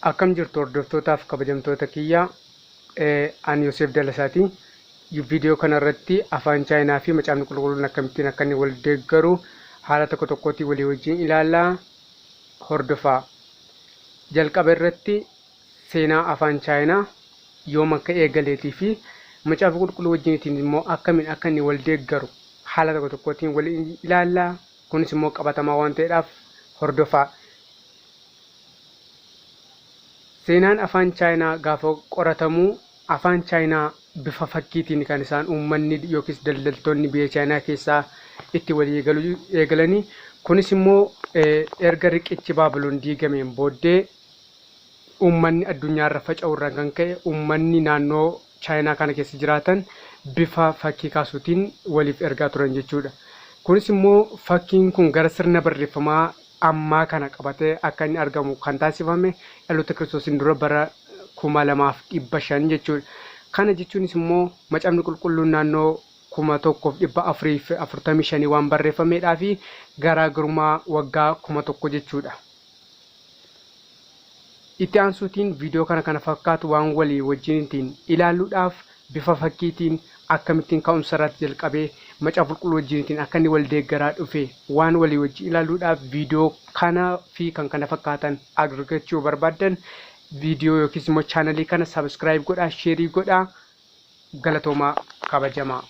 Akkam jirtu hordoftootaafi kabajamtoota kiyya ani Yosef Dalasaati. Viidiyoo kana irratti afaan Chaayinaa fi macaafni qulqulluun akkamittiin akka inni wal deeggaru haala tokko tokkotti walii wajjin ilaallaa hordofaa. Jalqaba irratti seenaa afaan Chaayinaa yoom akka eegaleetii fi macaafa qulqulluu wajjiniitiin immoo akkamiin akka inni wal deeggaru haala tokko tokkotiin waliin ilaallaa. Kunis immoo qabatamaa waan ta'eedhaaf hordofaa. Seenaan afaan Chaayinaa gaafa qoratamu afaan Chaayinaa bifa fakkiitiin kan isaan uummanni yookiis daldaltoonni biyya Chaayinaa keessaa itti walii eegalanii. Kunis immoo erga riqichi Baabiloon diigameen booddee uummanni addunyaarra faca'u irraa kan ka'e uummanni naannoo Chaayinaa kana keessa jiraatan bifa fakkii kaasuutiin waliif ergaa turan jechuudha. Kunis immoo fakkiin kun gara sirna barreeffamaa ammaa kana qabatee akka inni argamu kan taasifame dhaloota Kiristoosiin dura bara 2500 jechuudha. Kana jechuunis immoo macaafni qulqulluun naannoo 1445 waan barreeffameedhaa fi garaagarummaa waggaa 1000 jechuudha. Itti aansuutiin viidiyoo kana fakkaatu waan walii wajjiniitiin ilaaluudhaaf bifa fakkiitiin akkamittiin ka'umsa irratti jalqabee macaafa qulqulluu wajjiniitiin akka inni wal deeggaraa dhufe waan walii wajjin ilaaluudhaaf viidiyoo kana fi kan kana fakkaatan argachuu barbaaddan viidiyoo yookiis immoo chaanalii kana sabiskiraayib godhaa, sheerii godhaa. Galatoomaa kabajamaa.